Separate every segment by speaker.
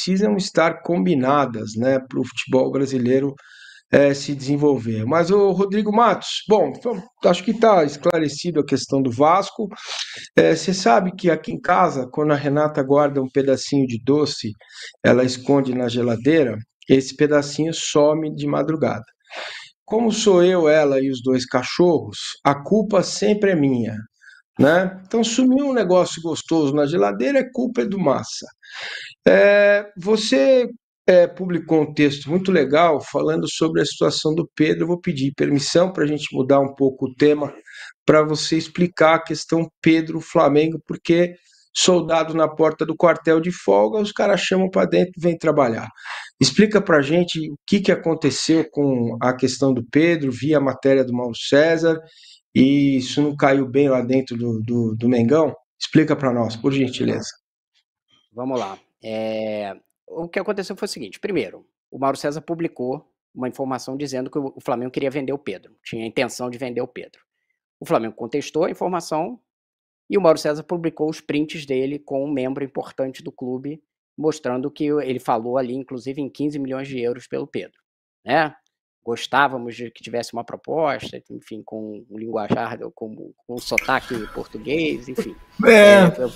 Speaker 1: precisam estar combinadas, né, para o futebol brasileiro se desenvolver. Mas o Rodrigo Matos, bom, então, acho que está esclarecido a questão do Vasco. Você sabe que aqui em casa, quando a Renata guarda um pedacinho de doce, ela esconde na geladeira, esse pedacinho some de madrugada. Como sou eu, ela e os dois cachorros, a culpa sempre é minha, né? Então, sumiu um negócio gostoso na geladeira, é culpa do Massa. Você publicou um texto muito legal falando sobre a situação do Pedro. Eu vou pedir permissão para a gente mudar um pouco o tema, para você explicar a questão Pedro-Flamengo, porque soldado na porta do quartel de folga, os caras chamam para dentro e vêm trabalhar. Explica para a gente o que aconteceu com a questão do Pedro, via a matéria do Mauro César, e isso não caiu bem lá dentro do Mengão? Explica para nós, por gentileza.
Speaker 2: Vamos lá. O que aconteceu foi o seguinte: primeiro, o Mauro César publicou uma informação dizendo que o Flamengo queria vender o Pedro, tinha a intenção de vender o Pedro. O Flamengo contestou a informação e o Mauro César publicou os prints dele com um membro importante do clube, mostrando que ele falou ali, inclusive, em 15 milhões de euros pelo Pedro, né? Gostávamos de que tivesse uma proposta, enfim, com um linguajar, com um sotaque português, enfim.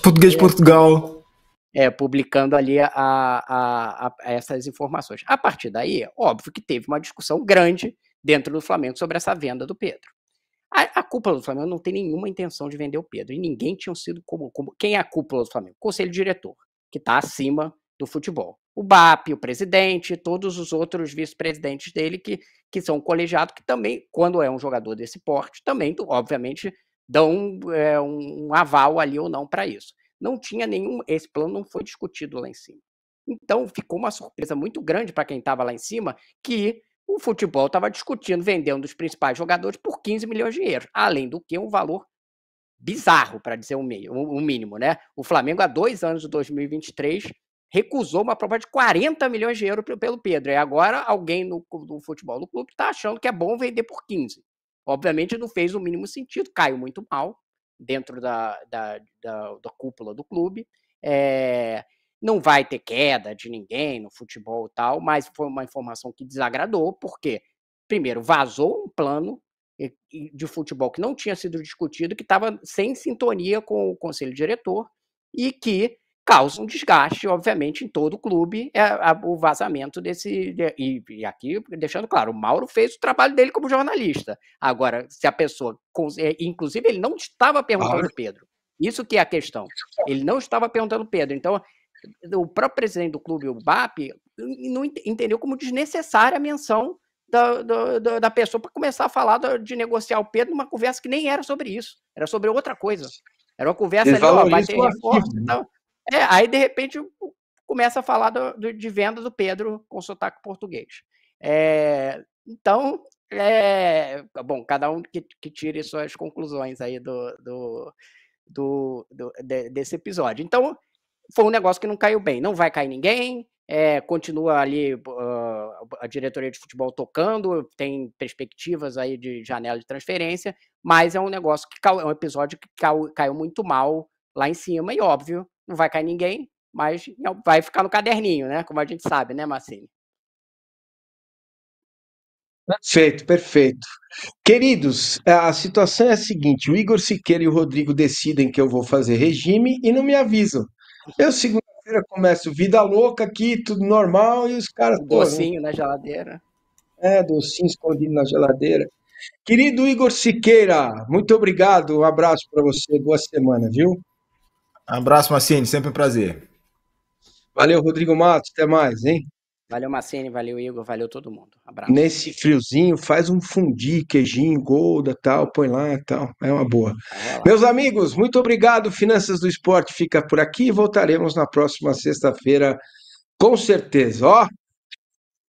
Speaker 3: Português de Portugal.
Speaker 2: Publicando ali essas informações. A partir daí, óbvio que teve uma discussão grande dentro do Flamengo sobre essa venda do Pedro. A cúpula do Flamengo não tem nenhuma intenção de vender o Pedro, e ninguém tinha sido como quem é a cúpula do Flamengo? O Conselho Diretor, que está acima do futebol. O BAP, o presidente, todos os outros vice-presidentes dele, que são colegiados, que também, quando é um jogador desse porte, também, obviamente, dão um aval ali ou não para isso. Não tinha esse plano não foi discutido lá em cima. Então, ficou uma surpresa muito grande para quem estava lá em cima, que o futebol estava discutindo vender um dos principais jogadores por 15 milhões de euros, além do que um valor bizarro, para dizer o mínimo, né? O Flamengo, há 2 anos de 2023, recusou uma proposta de 40 milhões de euros pelo Pedro, e agora alguém no futebol do clube está achando que é bom vender por 15. Obviamente não fez o mínimo sentido, caiu muito mal dentro da cúpula do clube. Não vai ter queda de ninguém no futebol e tal, mas foi uma informação que desagradou, porque, primeiro, vazou um plano de futebol que não tinha sido discutido, que estava sem sintonia com o conselho diretor e que causa um desgaste, obviamente, em todo o clube, o vazamento desse... E aqui, deixando claro, o Mauro fez o trabalho dele como jornalista. Agora, se a pessoa... Inclusive, ele não estava perguntando o Pedro. Isso que é a questão. Ele não estava perguntando o Pedro. Então, o próprio presidente do clube, o BAP, não entendeu como desnecessária a menção da pessoa para começar a falar de negociar o Pedro numa conversa que nem era sobre isso. Era sobre outra coisa. Era uma conversa ali, vai ter reforço e tal. Aí, de repente, começa a falar de venda do Pedro com sotaque português. Então, bom, cada um que tire suas conclusões aí desse episódio. Então, foi um negócio que não caiu bem. Não vai cair ninguém, continua ali a diretoria de futebol tocando, tem perspectivas aí de janela de transferência, mas é um negócio é um episódio que caiu muito mal lá em cima, e óbvio, não vai cair ninguém, mas vai ficar no caderninho, né? Como a gente sabe, né, Massini?
Speaker 1: Perfeito. Queridos, a situação é a seguinte: o Igor Siqueira e o Rodrigo decidem que eu vou fazer regime e não me avisam. Eu, segunda-feira, começo vida louca aqui, tudo normal, e os caras...
Speaker 2: Docinho na geladeira.
Speaker 1: Docinho escondido na geladeira. Querido Igor Siqueira, muito obrigado, um abraço para você, boa semana, viu?
Speaker 3: Abraço, Massini, sempre um prazer.
Speaker 1: Valeu, Rodrigo Matos, até mais, hein?
Speaker 2: Valeu, Massini, valeu, Igor, valeu todo mundo. Abraço.
Speaker 1: Nesse friozinho, faz um fundi, queijinho, Gouda, tal, põe lá e tal, é uma boa. Meus amigos, muito obrigado, Finanças do Esporte fica por aqui, voltaremos na próxima sexta-feira, com certeza, ó.